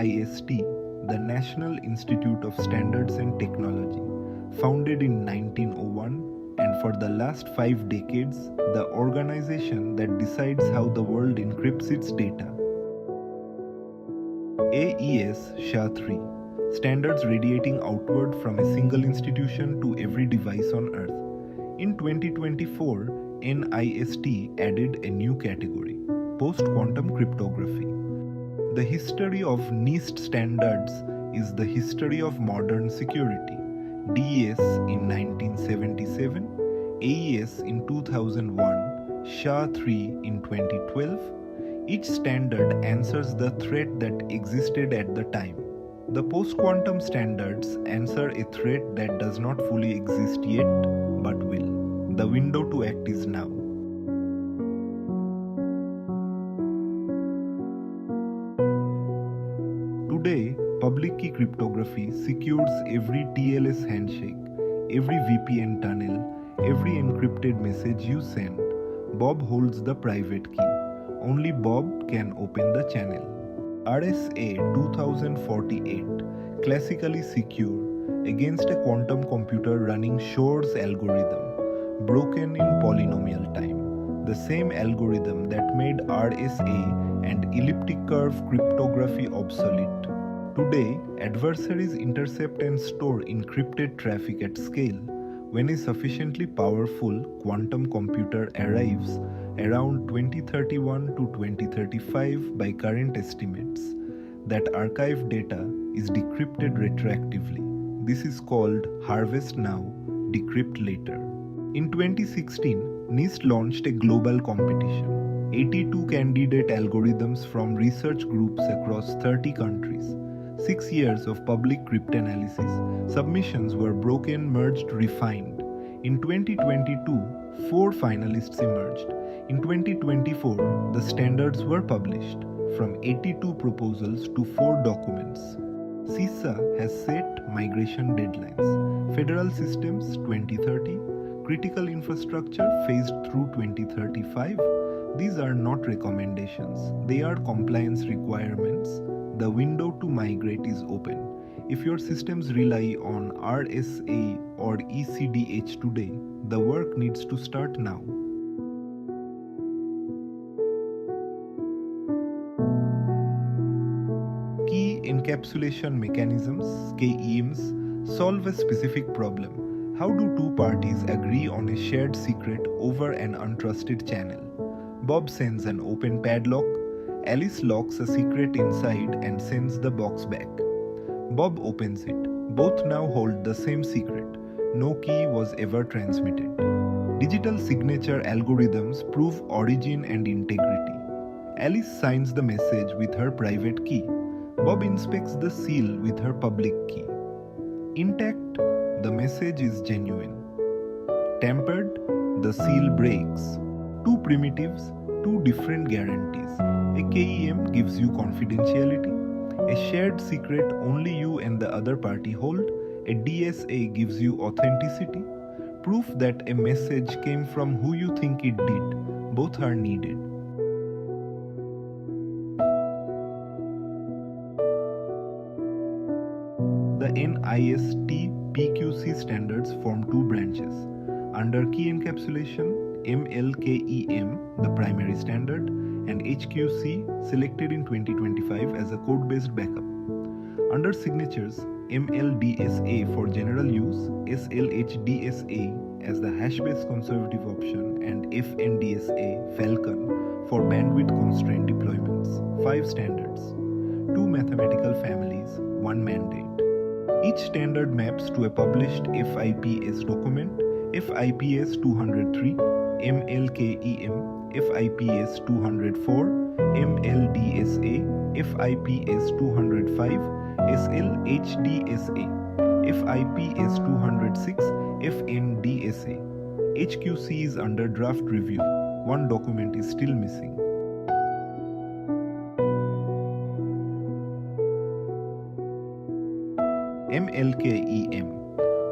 NIST, the National Institute of Standards and Technology, founded in 1901, and for the last 5 decades, the organization that decides how the world encrypts its data. AES-SHA-3, standards radiating outward from a single institution to every device on Earth. In 2024, NIST added a new category, post-quantum cryptography. The history of NIST standards is the history of modern security. DES in 1977, AES in 2001, SHA-3 in 2012. Each standard answers the threat that existed at the time. The post-quantum standards answer a threat that does not fully exist yet, but will. The window to act is now. Today, public key cryptography secures every TLS handshake, every VPN tunnel, every encrypted message you send. Bob holds the private key. Only Bob can open the channel. RSA 2048, classically secure, against a quantum computer running Shor's algorithm, broken in polynomial time. The same algorithm that made RSA and elliptic-curve cryptography obsolete. Today, adversaries intercept and store encrypted traffic at scale. When a sufficiently powerful quantum computer arrives around 2031 to 2035 by current estimates, that archived data is decrypted retroactively. This is called harvest now, decrypt later. In 2016, NIST launched a global competition. 82 candidate algorithms from research groups across 30 countries. 6 years of public cryptanalysis. Submissions were broken, merged, refined. In 2022, 4 finalists emerged. In 2024, the standards were published, from 82 proposals to 4 documents. CISA has set migration deadlines. Federal Systems 2030, Critical Infrastructure phased through 2035. These are not recommendations, they are compliance requirements. The window to migrate is open. If your systems rely on RSA or ECDH today, the work needs to start now. Key encapsulation mechanisms, KEMs, solve a specific problem. How do 2 parties agree on a shared secret over an untrusted channel? Bob sends an open padlock. Alice locks a secret inside and sends the box back. Bob opens it. Both now hold the same secret. No key was ever transmitted. Digital signature algorithms prove origin and integrity. Alice signs the message with her private key. Bob inspects the seal with her public key. Intact, the message is genuine. Tampered, the seal breaks. 2 primitives, 2 different guarantees. A KEM gives you confidentiality. A shared secret only you and the other party hold. A DSA gives you authenticity. Proof that a message came from who you think it did. Both are needed. The NIST PQC standards form 2 branches. Under key encapsulation, ML-KEM, the primary standard, and HQC, selected in 2025 as a code-based backup. Under signatures, ML-DSA for general use, SLH-DSA as the hash-based conservative option, and FN-DSA, Falcon, for bandwidth-constrained deployments. 5 standards. 2 mathematical families, 1 mandate. Each standard maps to a published FIPS document, FIPS 203, ML-KEM, FIPS 204, ML-DSA, FIPS 205, SLH-DSA, FIPS 206, FN-DSA. HQC is under draft review. 1 document is still missing. ML-KEM,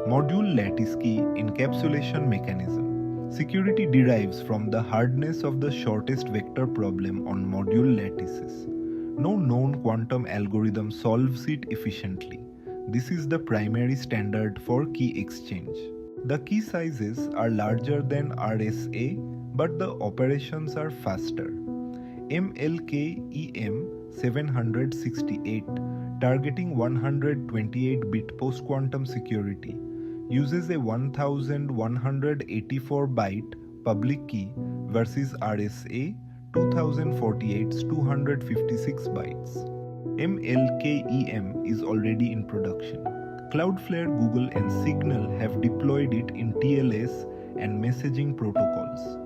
Module Lattice Key Encapsulation Mechanism. Security derives from the hardness of the shortest vector problem on module lattices. No known quantum algorithm solves it efficiently. This is the primary standard for key exchange. The key sizes are larger than RSA, but the operations are faster. ML-KEM 768, targeting 128-bit post-quantum security, uses a 1184-byte public key versus RSA 2048's 256 bytes. ML-KEM is already in production. Cloudflare, Google, and Signal have deployed it in TLS and messaging protocols.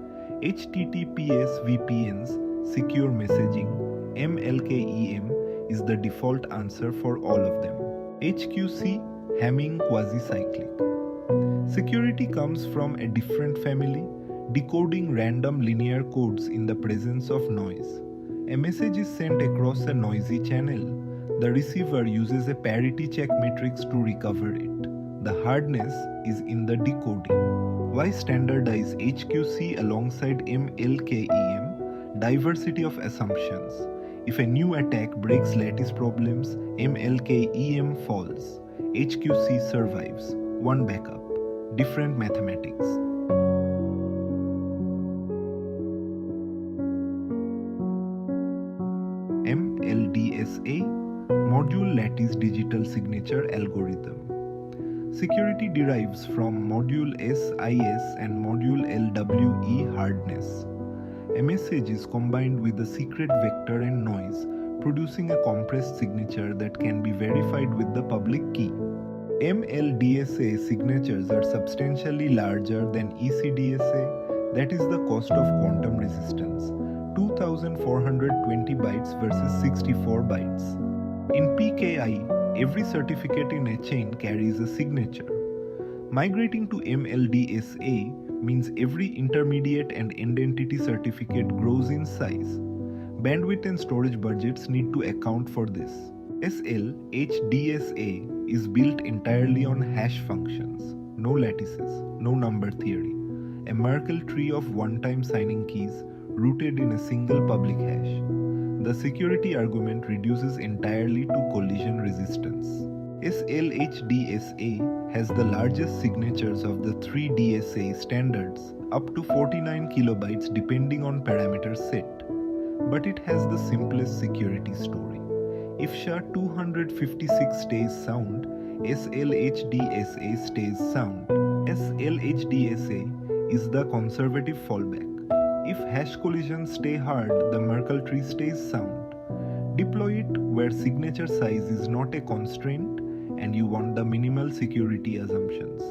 HTTPS VPNs, secure messaging, ML-KEM is the default answer for all of them. HQC, Hamming quasi-cyclic. Security comes from a different family, decoding random linear codes in the presence of noise. A message is sent across a noisy channel. The receiver uses a parity check matrix to recover it. The hardness is in the decoding. Why standardize HQC alongside ML-KEM? Diversity of assumptions. If a new attack breaks lattice problems, ML-KEM falls. HQC survives. One backup. Different mathematics. ML-DSA, Module Lattice Digital Signature Algorithm. Security derives from Module SIS and Module LWE hardness. A message is combined with a secret vector and noise, producing a compressed signature that can be verified with the public key. ML-DSA signatures are substantially larger than EC-DSA, that is the cost of quantum resistance, 2420 bytes versus 64 bytes. In PKI, every certificate in a chain carries a signature. Migrating to ML-DSA means every intermediate and identity certificate grows in size. Bandwidth and storage budgets need to account for this. SLH-DSA is built entirely on hash functions, no lattices, no number theory, a Merkle tree of one-time signing keys rooted in a single public hash. The security argument reduces entirely to collision resistance. SLH-DSA has the largest signatures of the three DSA standards, up to 49 kilobytes depending on parameter set. But it has the simplest security story. If SHA-256 stays sound, SLH-DSA stays sound. SLH-DSA is the conservative fallback. If hash collisions stay hard, the Merkle tree stays sound. Deploy it where signature size is not a constraint and you want the minimal security assumptions.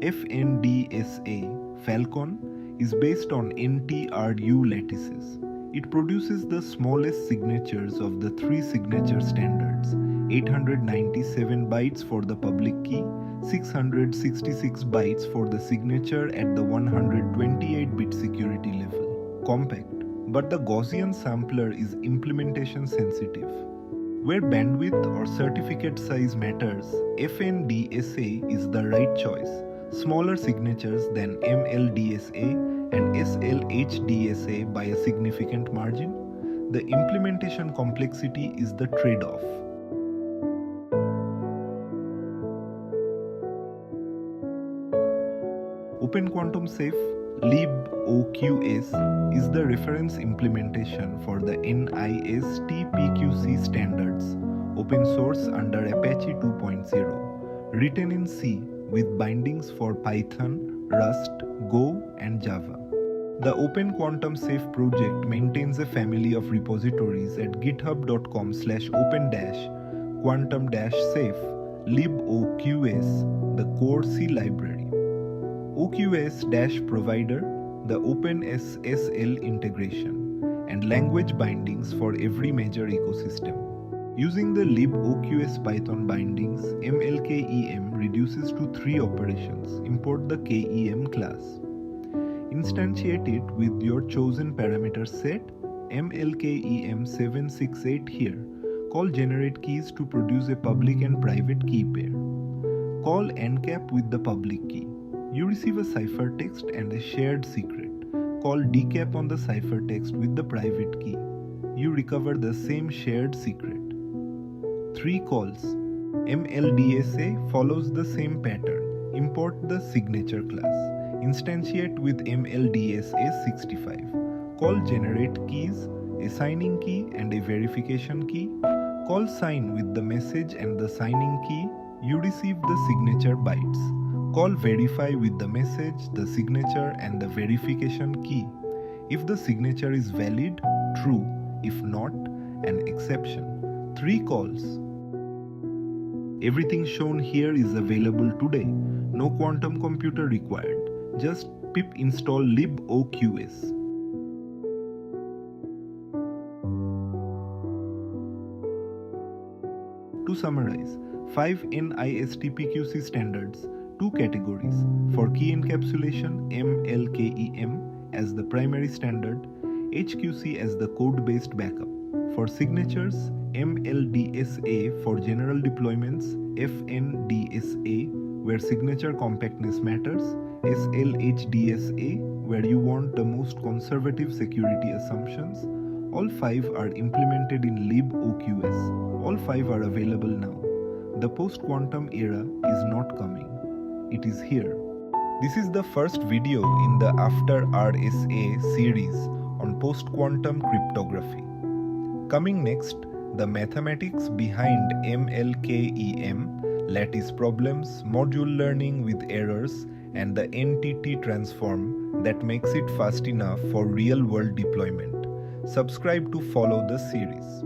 FN-DSA, Falcon, is based on NTRU lattices. It produces the smallest signatures of the three signature standards, 897 bytes for the public key, 666 bytes for the signature at the 128-bit security level. Compact, but the Gaussian sampler is implementation sensitive. Where bandwidth or certificate size matters, FN-DSA is the right choice. Smaller signatures than ML-DSA and SLH-DSA by a significant margin. The implementation complexity is the trade-off. Open Quantum Safe liboqs is the reference implementation for the NIST PQC standards, open source under Apache 2.0, written in C with bindings for Python, Rust, Go, and Java. The Open Quantum Safe project maintains a family of repositories at github.com/open-quantum-safe liboqs, the core C library. OQS-provider, the OpenSSL integration, and language bindings for every major ecosystem. Using the liboqs Python bindings, ML-KEM reduces to 3 operations. Import the KEM class. Instantiate it with your chosen parameter set, ML-KEM 768 here. Call generate keys to produce a public and private key pair. Call Encap with the public key. You receive a ciphertext and a shared secret. Call decap on the ciphertext with the private key. you recover the same shared secret. 3 calls. ML-DSA follows the same pattern. Import the signature class. Instantiate with ML-DSA 65. Call generate keys, a signing key and a verification key. Call sign with the message and the signing key. You receive the signature bytes. Call verify with the message, the signature and the verification key. If the signature is valid, true. If not, an exception. 3 calls. Everything shown here is available today. No quantum computer required. Just pip install liboqs. To summarize, 5 NIST PQC standards, 2 categories. For key encapsulation, ML-KEM as the primary standard, HQC as the code-based backup. For signatures, ML-DSA for general deployments, FN-DSA where signature compactness matters, SLH-DSA where you want the most conservative security assumptions. All 5 are implemented in liboqs. All 5 are available now. The post-quantum era is not coming. It is here. This is the first video in the AfterRSA series on post-quantum cryptography. Coming next, the mathematics behind ML-KEM, lattice problems, module learning with errors, and the NTT transform that makes it fast enough for real-world deployment. Subscribe to follow the series.